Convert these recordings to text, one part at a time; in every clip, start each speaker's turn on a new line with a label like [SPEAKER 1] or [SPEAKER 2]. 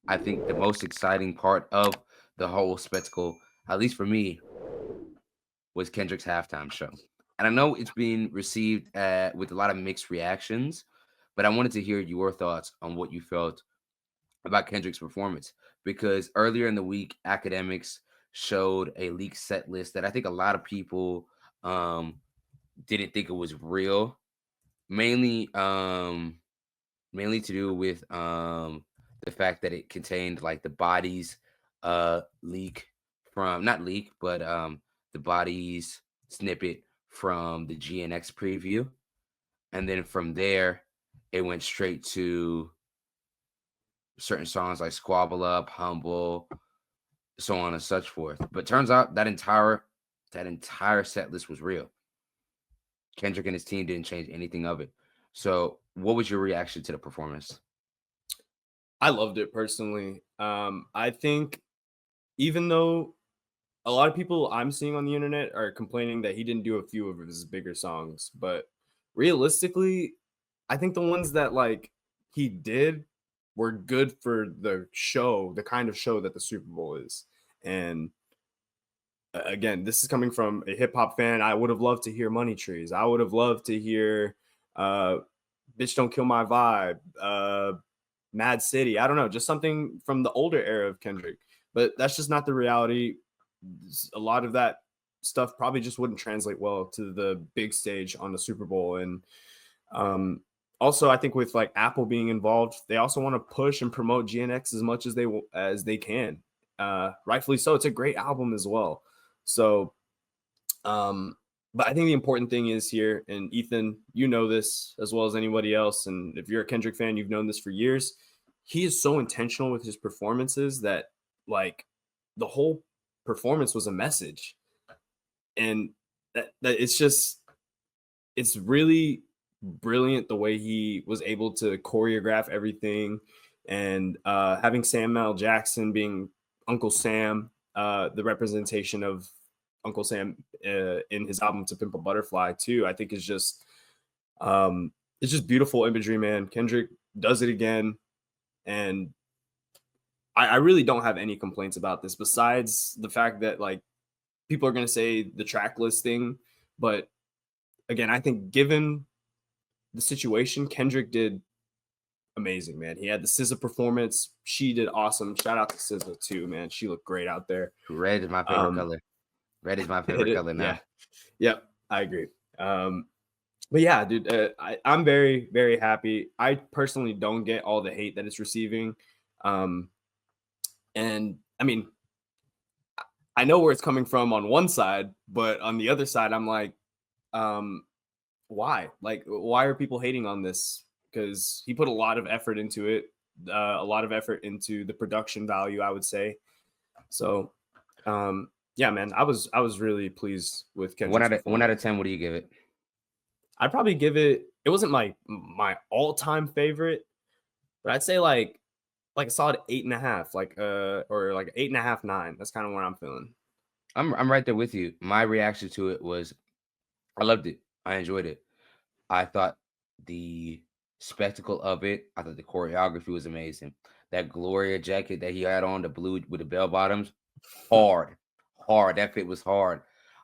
[SPEAKER 1] I think the most exciting part of the whole spectacle, at least for me, was Kendrick's halftime show. And I know it's been received with a lot of mixed reactions, but I wanted to hear your thoughts on what you felt about Kendrick's performance because earlier in the week, academics showed a leaked set list that I think a lot of people um, didn't think it was real, mainly mainly to do with the fact that it contained like the bodies leak from not leak, but the bodies snippet from the GNX preview, and then from there it went straight to certain songs like Squabble Up, Humble, so on and such forth. But turns out that entire set list was real. Kendrick and his team didn't change anything of it. So, what was your reaction to the performance?
[SPEAKER 2] I loved it personally. I think even though a lot of people I'm seeing on the internet are complaining that he didn't do a few of his bigger songs, but realistically, I think the ones that like he did were good for the show, the kind of show that the Super Bowl is. And again, this is coming from a hip hop fan. I would have loved to hear Money Trees. I would have loved to hear uh Bitch Don't Kill My Vibe, Mad City. I don't know, just something from the older era of Kendrick. But that's just not the reality. A lot of that stuff probably just wouldn't translate well to the big stage on the Super Bowl. And um, also, I think with like Apple being involved, they also want to push and promote GNX as much as they can. Rightfully so. It's a great album as well. So, um, but I think the important thing is here, and Ethan, you know this as well as anybody else. And if you're a Kendrick fan, you've known this for years. He is so intentional with his performances that like the whole performance was a message. And that it's really brilliant the way he was able to choreograph everything and having Samuel Jackson being Uncle Sam, the representation of Uncle Sam in his album To Pimp a Butterfly too, I think is just um, it's just beautiful imagery, man. Kendrick does it again, and I really don't have any complaints about this besides the fact that like people are gonna say the track listing, but again, I think given the situation, Kendrick did amazing, man. He had the SZA performance. She did awesome. Shout out to SZA too, man. She looked great out there.
[SPEAKER 1] Red is my favorite
[SPEAKER 2] Um,
[SPEAKER 1] color. Red is my
[SPEAKER 2] hit
[SPEAKER 1] favorite
[SPEAKER 2] it,
[SPEAKER 1] color
[SPEAKER 2] yeah,
[SPEAKER 1] now.
[SPEAKER 2] yep, I agree. But yeah, dude, I'm very, very happy. I personally don't get all the hate that it's receiving, um, and I mean, I know where it's coming from on one side, but on the other side, I'm like, um, why? Like, why are people hating on this? Because he put a lot of effort into it, a lot of effort into the production value, I would say. So, yeah, man, I was really pleased with
[SPEAKER 1] One
[SPEAKER 2] Kendrick's
[SPEAKER 1] out of one out
[SPEAKER 2] performance.
[SPEAKER 1] of 10. What do you give it?
[SPEAKER 2] I'd probably give it. It wasn't my all time favorite, but I'd say like a solid 8.5, like or like 8.5, 9. That's kind of what I'm feeling.
[SPEAKER 1] I'm right there with you. My reaction to it was I loved it. I enjoyed it. I thought the spectacle of it. I thought the choreography was amazing. That Gloria jacket that he had on, the blue with the bell bottoms, hard, hard. That fit was hard.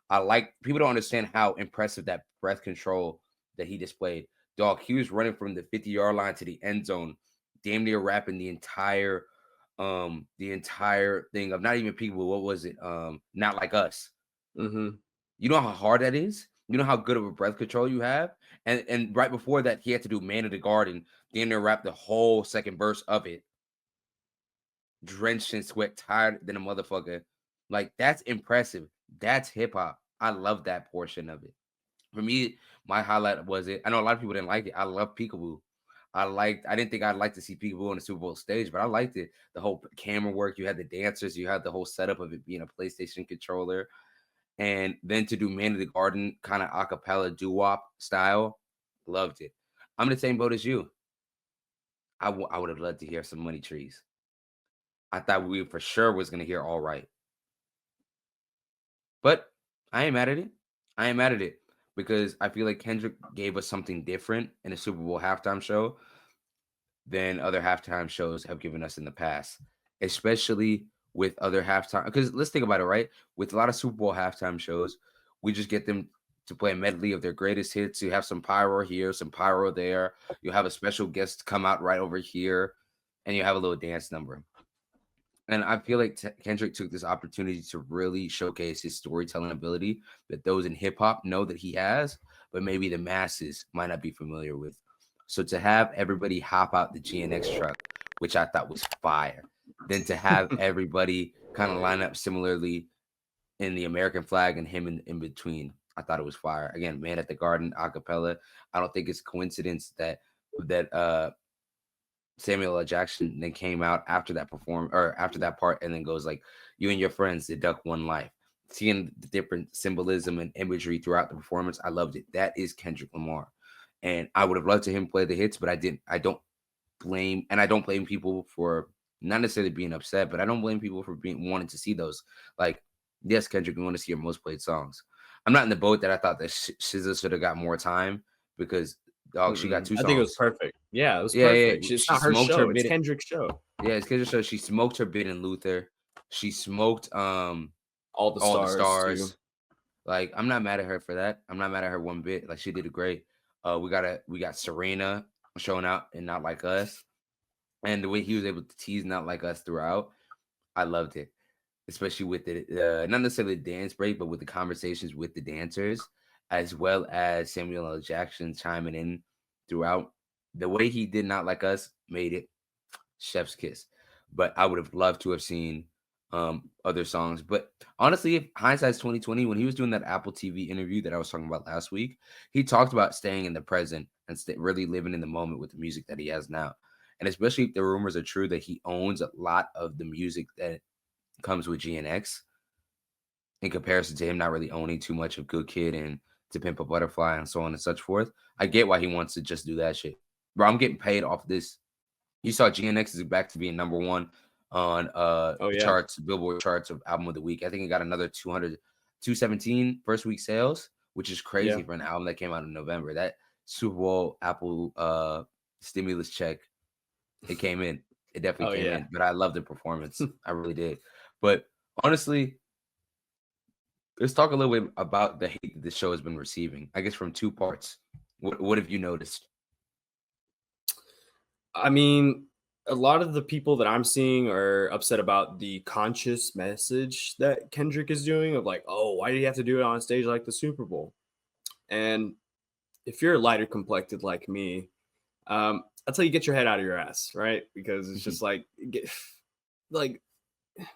[SPEAKER 1] I like people don't understand how impressive that breath control that he displayed. Dog, he was running from the 50-yard line to the end zone, damn near wrapping the entire thing of not even people. What was it? Not like us.
[SPEAKER 2] Hmm.
[SPEAKER 1] You know how hard that is? You know how good of a breath control you have? And right before that, he had to do Man of the Garden, damn near wrap the whole second verse of it, drenched in sweat, tired than a motherfucker. Like, that's impressive. That's hip hop. I love that portion of it. For me, my highlight was it. I know a lot of people didn't like it. I love Peekaboo. I didn't think I'd like to see Peekaboo on the Super Bowl stage, but I liked it. The whole camera work, you had the dancers, you had the whole setup of it being a PlayStation controller. And then to do Man of the Garden kind of acapella doo-wop style, loved it. I'm in the same boat as you. I would have loved to hear some Money Trees. I thought we for sure was gonna hear All Right, but I ain't mad at it. I ain't mad at it because I feel like Kendrick gave us something different in the Super Bowl halftime show than other halftime shows have given us in the past, especially with other halftime. Because let's think about it, right? With a lot of Super Bowl halftime shows, we just get them to play a medley of their greatest hits. You have some pyro here, some pyro there. You have a special guest come out right over here, and you have a little dance number. And I feel like Kendrick took this opportunity to really showcase his storytelling ability that those in hip hop know that he has, but maybe the masses might not be familiar with. So to have everybody hop out the GNX truck, which I thought was fire, then to have everybody kind of line up similarly in the American flag and him in between, I thought it was fire. Again, Man at the Garden, acapella. I don't think it's a coincidence that Samuel L. Jackson then came out after that after that part and then goes like, "You and your friends deduct one life." Seeing the different symbolism and imagery throughout the performance, I loved it. That is Kendrick Lamar, and I would have loved to him play the hits, but I didn't. I don't blame people for not necessarily being upset, but I don't blame people for being wanting to see those. Like, yes, Kendrick, we want to see your most played songs. I'm not in the boat that I thought that SZA should have got more time because dog, she got two
[SPEAKER 2] I think it was
[SPEAKER 1] songs.
[SPEAKER 2] perfect. Yeah, it was
[SPEAKER 1] Yeah, yeah.
[SPEAKER 2] perfect. It's
[SPEAKER 1] She
[SPEAKER 2] not her
[SPEAKER 1] smoked her
[SPEAKER 2] show. It's
[SPEAKER 1] bid.
[SPEAKER 2] Kendrick's show.
[SPEAKER 1] Yeah, it's because she smoked her bid in Luther. She smoked
[SPEAKER 2] All the
[SPEAKER 1] all the
[SPEAKER 2] stars too.
[SPEAKER 1] stars. Like, I'm not mad at her for that. I'm not mad at her one bit. Like, she did it great. We got Serena showing out and Not Like Us. And the way he was able to tease Not Like Us throughout, I loved it. Especially with the not necessarily the dance break, but with the conversations with the dancers, as well as Samuel L. Jackson chiming in throughout. The way he did Not Like Us made it chef's kiss. But I would have loved to have seen other songs. But honestly, if hindsight's 2020, when he was doing that Apple TV interview that I was talking about last week, he talked about staying in the present and really living in the moment with the music that he has now. And especially if the rumors are true that he owns a lot of the music that comes with GNX in comparison to him not really owning too much of Good Kid and To Pimp a Butterfly and so on and such forth. I get why he wants to just do that shit. Bro, I'm getting paid off this. You saw GNX is back to being number one on
[SPEAKER 2] Oh
[SPEAKER 1] the
[SPEAKER 2] yeah.
[SPEAKER 1] charts, Billboard charts of album of the week. I think it got another 217 first week sales, which is
[SPEAKER 2] Yeah.
[SPEAKER 1] crazy for an album that came out in November. That Super Bowl Apple stimulus check, it came in. It
[SPEAKER 2] Oh
[SPEAKER 1] definitely came
[SPEAKER 2] yeah.
[SPEAKER 1] in. But I love the performance. I really did. But honestly, let's talk a little bit about the hate that the show has been receiving. I guess from two parts. What have you noticed?
[SPEAKER 2] I mean, a lot of the people that I'm seeing are upset about the conscious message that Kendrick is doing of like, oh, why do you have to do it on a stage like the Super Bowl? And if you're lighter complected like me, I'll tell you get your head out of your ass, right? Because it's just like, like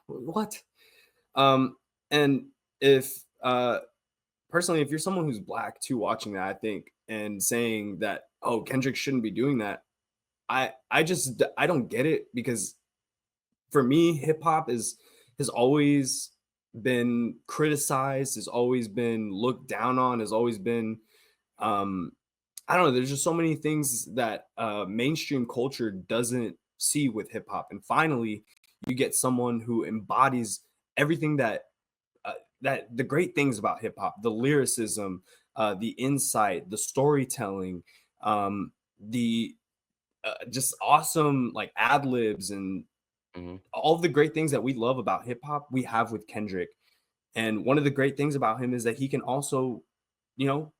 [SPEAKER 2] what? And if personally, if you're someone who's black too watching that, I think, and saying that, oh, Kendrick shouldn't be doing that, I don't get it because for me, hip hop is has always been criticized, has always been looked down on, has always been um I don't know, there's just so many things that mainstream culture doesn't see with hip hop. And finally, you get someone who embodies everything that the great things about hip hop, the lyricism, the insight, the storytelling, the just awesome like ad libs and
[SPEAKER 1] Mhm.
[SPEAKER 2] all of the great things that we love about hip hop, we have with Kendrick. And one of the great things about him is that he can also, you know,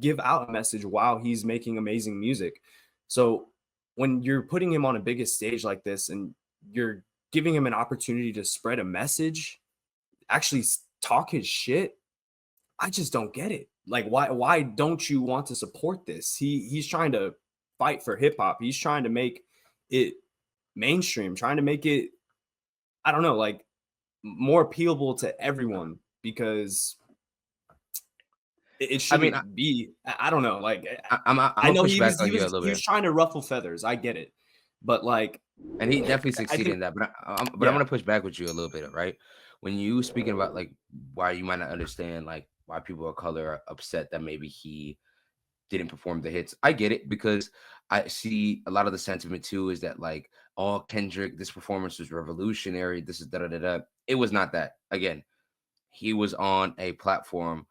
[SPEAKER 2] give out a message while he's making amazing music. So when you're putting him on a biggest stage like this and you're giving him an opportunity to spread a message, actually talk his shit, I just don't get it. Like why don't you want to support this? He's trying to fight for hip hop. He's trying to make it mainstream, trying to make it, I don't know, like more appealable to everyone because it
[SPEAKER 1] I mean,
[SPEAKER 2] shouldn't be. I don't know. Like
[SPEAKER 1] I'm
[SPEAKER 2] I
[SPEAKER 1] gonna
[SPEAKER 2] know
[SPEAKER 1] push back on you a little
[SPEAKER 2] he was
[SPEAKER 1] bit.
[SPEAKER 2] trying to ruffle feathers. I get it, but like
[SPEAKER 1] And he definitely
[SPEAKER 2] I
[SPEAKER 1] succeeded
[SPEAKER 2] think
[SPEAKER 1] in that. But I'm
[SPEAKER 2] yeah.
[SPEAKER 1] gonna push back with you a little bit, right? When you speaking about like why you might not understand like why people of color are upset that maybe he didn't perform the hits. I get it because I see a lot of the sentiment too is that like, oh, Kendrick, this performance was revolutionary. This is da da da da. It was not that. Again, he was on a platform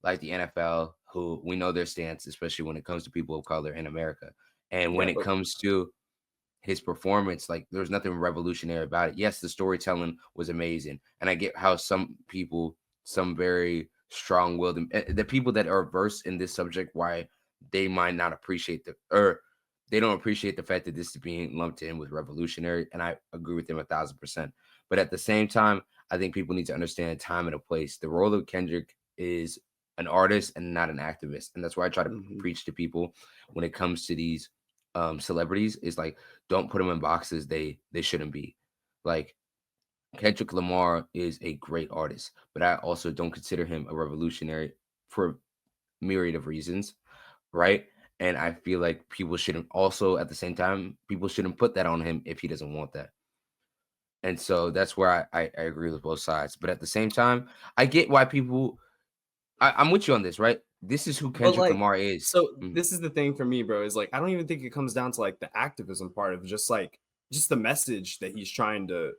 [SPEAKER 1] like the NFL, who we know their stance, especially when it comes to people of color in America. And when
[SPEAKER 2] Yeah,
[SPEAKER 1] it
[SPEAKER 2] but
[SPEAKER 1] comes to his performance, like there was nothing revolutionary about it. Yes, the storytelling was amazing, and I get how some people, some very strong-willed, the people that are versed in this subject, why they might not appreciate or they don't appreciate the fact that this is being lumped in with revolutionary, and I agree with them 1,000%. But at the same time, I think people need to understand time and a place. The role of Kendrick is an artist and not an activist, and that's why I try to
[SPEAKER 2] Mhm.
[SPEAKER 1] preach to people when it comes to these celebrities is like, don't put them in boxes they shouldn't be. Like Kendrick Lamar is a great artist, but I also don't consider him a revolutionary for myriad of reasons, right? And I feel like people shouldn't also at the same time people shouldn't put that on him if he doesn't want that. And so that's where I agree with both sides. But at the same time, I get why people I'm with you on this, right? This is who
[SPEAKER 2] But,
[SPEAKER 1] Kendrick
[SPEAKER 2] like,
[SPEAKER 1] Lamar is.
[SPEAKER 2] so
[SPEAKER 1] Mm,
[SPEAKER 2] this is the thing for me, bro, is, like, I don't even think it comes down to, like, the activism part of just, like, just the message that he's trying to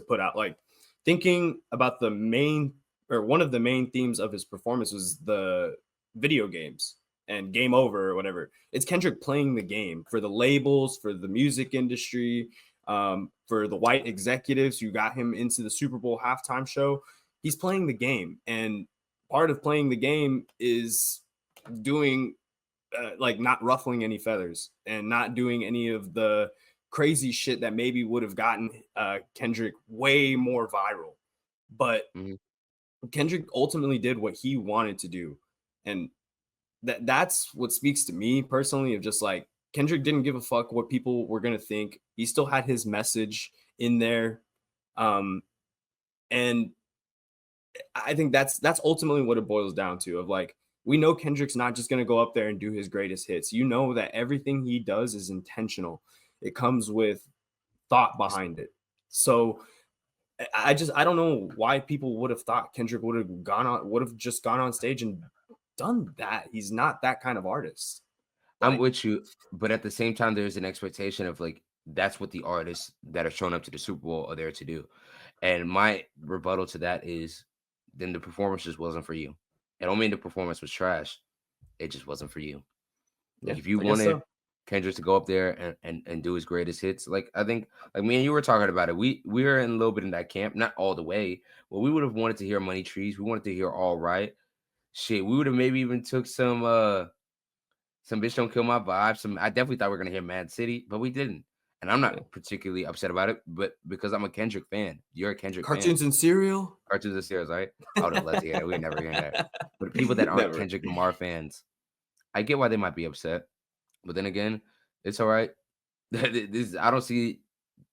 [SPEAKER 2] put out, like, thinking about the main or one of the main themes of his performance was the video games and Game Over or whatever. It's Kendrick playing the game for the labels, for the music industry, for the white executives who got him into the Super Bowl halftime show. He's playing the game, and part of playing the game is doing like not ruffling any feathers and not doing any of the crazy shit that maybe would have gotten Kendrick way more viral. But
[SPEAKER 1] mhm.
[SPEAKER 2] Kendrick ultimately did what he wanted to do. And that's what speaks to me personally of just like Kendrick didn't give a fuck what people were going to think. He still had his message in there. Um, and I think that's ultimately what it boils down to of like we know Kendrick's not just going to go up there and do his greatest hits. You know that everything he does is intentional. It comes with thought behind it. So I don't know why people would have thought Kendrick would have just gone on stage and done that. He's not that kind of artist.
[SPEAKER 1] I'm
[SPEAKER 2] Like
[SPEAKER 1] with you, but at the same time, there's an expectation of like that's what the artists that are showing up to the Super Bowl are there to do. And my rebuttal to that is then the performance just wasn't for you. I don't mean the performance was trash. It just wasn't for you.
[SPEAKER 2] yeah,
[SPEAKER 1] Like if you
[SPEAKER 2] I guess
[SPEAKER 1] wanted
[SPEAKER 2] so.
[SPEAKER 1] Kendrick to go up there and do his greatest hits, like I think like me and you were talking about it. We were in a little bit in that camp, not all the way. Well, we would have wanted to hear Money Trees. We wanted to hear All Right. Shit, we would have maybe even took some Bitch Don't Kill My Vibe. Some I definitely thought we were gonna hear Mad City, but we didn't. And I'm not
[SPEAKER 2] Yeah.
[SPEAKER 1] particularly upset about it, but because I'm a Kendrick fan. You're a Kendrick fan.
[SPEAKER 2] Cartoons and cereal.
[SPEAKER 1] Cartoons and Stairs, right? I would have loved to hear that. We never hear that. But people that aren't
[SPEAKER 2] Never.
[SPEAKER 1] Kendrick Lamar fans, I get why they might be upset. But then again, it's all right. This I don't see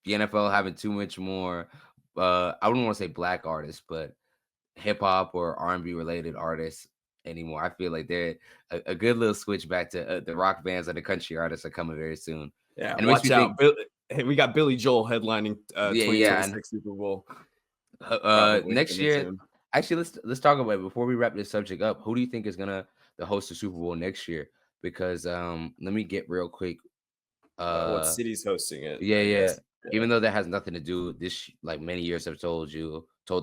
[SPEAKER 1] the NFL having too much more I wouldn't want to say black artists, but hip hop or R&B related artists anymore. I feel like they're a good little switch back to the rock bands and the country artists are coming very soon.
[SPEAKER 2] Yeah,
[SPEAKER 1] And it makes me
[SPEAKER 2] watch out.
[SPEAKER 1] think,
[SPEAKER 2] Hey, we got Billy Joel headlining
[SPEAKER 1] yeah, yeah. And
[SPEAKER 2] 2026 Super Bowl probably
[SPEAKER 1] next
[SPEAKER 2] coming
[SPEAKER 1] year,
[SPEAKER 2] soon.
[SPEAKER 1] actually, let's talk about it before we wrap this subject up. Who do you think is gonna the host the Super Bowl next year? Because let me get real quick.
[SPEAKER 2] What
[SPEAKER 1] Uh,
[SPEAKER 2] city's hosting it?
[SPEAKER 1] yeah,
[SPEAKER 2] I
[SPEAKER 1] yeah.
[SPEAKER 2] guess.
[SPEAKER 1] Even though that has nothing to do, this like many years have told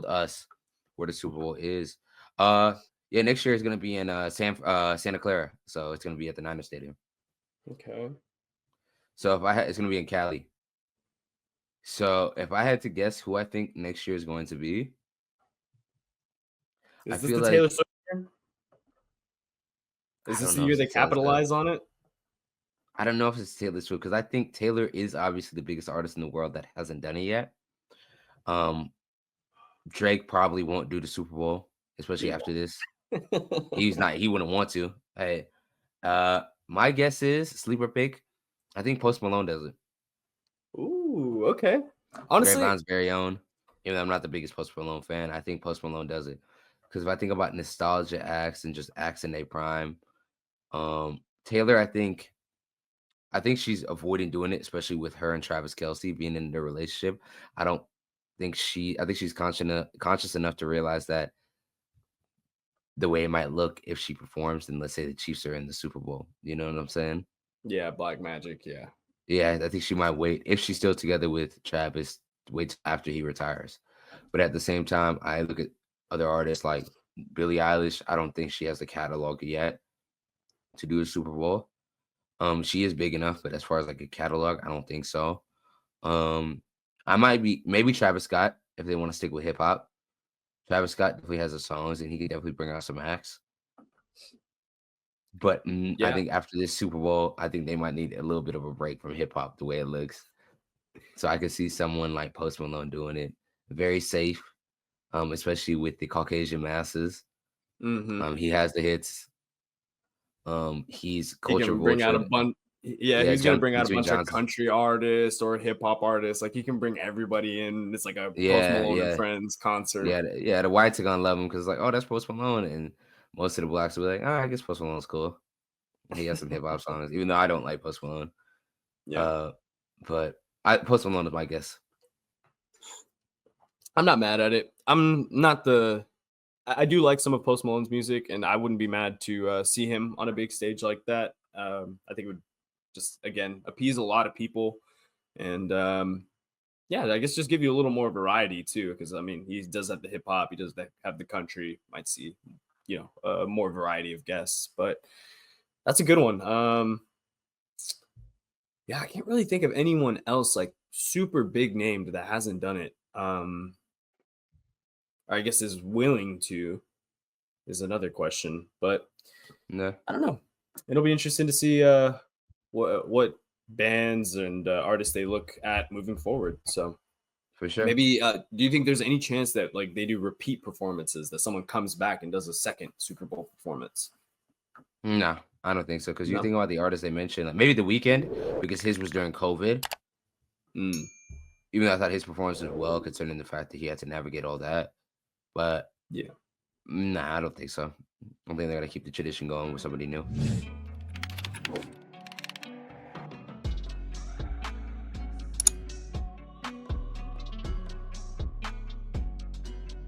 [SPEAKER 1] us where the Super Bowl is. Uh, yeah, next year is gonna be in Santa Clara, so it's gonna be at the Niner Stadium.
[SPEAKER 2] Okay.
[SPEAKER 1] So if I had, it's gonna be in Cali. So if I had to guess who I think next year is going to be, I
[SPEAKER 2] Is this
[SPEAKER 1] feel
[SPEAKER 2] the Taylor
[SPEAKER 1] like
[SPEAKER 2] Swift year? Is
[SPEAKER 1] I
[SPEAKER 2] this
[SPEAKER 1] don't
[SPEAKER 2] the
[SPEAKER 1] know if
[SPEAKER 2] year they
[SPEAKER 1] it's Taylor Swift.
[SPEAKER 2] capitalize on it?
[SPEAKER 1] I don't know if it's Taylor Swift because I think Taylor is obviously the biggest artist in the world that hasn't done it yet. Um, Drake probably won't do the Super Bowl, especially
[SPEAKER 2] He
[SPEAKER 1] after this.
[SPEAKER 2] won't.
[SPEAKER 1] He's not. He wouldn't want to. Hey, my guess is sleeper pick. I think Post Malone does it.
[SPEAKER 2] Ooh, okay. Honestly,
[SPEAKER 1] Grapevine's very own. Even though I'm not the biggest Post Malone fan, I think Post Malone does it. Because if I think about nostalgia acts and just acts in their prime, Taylor, I think she's avoiding doing it, especially with her and Travis Kelsey being in their relationship. I don't I think she's conscious enough to realize that the way it might look if she performs, then let's say the Chiefs are in the Super Bowl. You know what I'm saying?
[SPEAKER 2] yeah, Black Magic, yeah.
[SPEAKER 1] Yeah, I think she might wait if she's still together with Travis, wait till after he retires. But at the same time, I look at other artists like Billie Eilish. I don't think she has the catalog yet to do a Super Bowl. She is big enough, but as far as like a catalog, I don't think so. Um, I might be maybe Travis Scott if they want to stick with hip hop. Travis Scott definitely has the songs, and he could definitely bring out some acts. But I
[SPEAKER 2] Yeah.
[SPEAKER 1] think after this Super Bowl, I think they might need a little bit of a break from hip hop the way it looks. So I could see someone like Post Malone doing it. Very safe, especially with the Caucasian masses.
[SPEAKER 2] Hmm.
[SPEAKER 1] He has the hits. He's
[SPEAKER 2] He
[SPEAKER 1] culture
[SPEAKER 2] can bring out a
[SPEAKER 1] vulture.
[SPEAKER 2] bunch. Yeah,
[SPEAKER 1] Yeah,
[SPEAKER 2] he's gonna
[SPEAKER 1] John
[SPEAKER 2] bring out a
[SPEAKER 1] Benjamin
[SPEAKER 2] bunch of
[SPEAKER 1] Johnson.
[SPEAKER 2] country artists or hip hop artists. Like he can bring everybody in. It's like a Post
[SPEAKER 1] Yeah,
[SPEAKER 2] Malone and
[SPEAKER 1] yeah,
[SPEAKER 2] Friends concert.
[SPEAKER 1] yeah. The whites are gonna love him because like, oh, that's Post Malone, and most of the blacks will be like, oh, I guess Post Malone's cool. He has some hip hop songs, even though I don't like Post Malone.
[SPEAKER 2] Yeah,
[SPEAKER 1] Uh, but Post Malone is my guess.
[SPEAKER 2] I'm not mad at it. I'm not the. I do like some of Post Malone's music, and I wouldn't be mad to see him on a big stage like that. I think it would just again appease a lot of people, and yeah, I guess just give you a little more variety too. Because I mean, he does have the hip hop, he does have the country. Might see, more variety of guests, but that's a good one. Yeah, I can't really think of anyone else like super big named that hasn't done it. Or I guess is willing to is another question, but
[SPEAKER 1] No,
[SPEAKER 2] I don't know. It'll be interesting to see what bands and artists they look at moving forward. So
[SPEAKER 1] for sure.
[SPEAKER 2] maybe do you think there's any chance that like they do repeat performances that someone comes back and does a second Super Bowl performance?
[SPEAKER 1] No, I don't think so. Because you
[SPEAKER 2] No.
[SPEAKER 1] think about the artists they mentioned, like maybe The Weeknd, because his was during COVID.
[SPEAKER 2] Mm,
[SPEAKER 1] Even though I thought his performance was well, considering the fact that he had to navigate all that. But
[SPEAKER 2] yeah.
[SPEAKER 1] nah, I don't think so. I don't think they're gonna keep the tradition going with somebody new.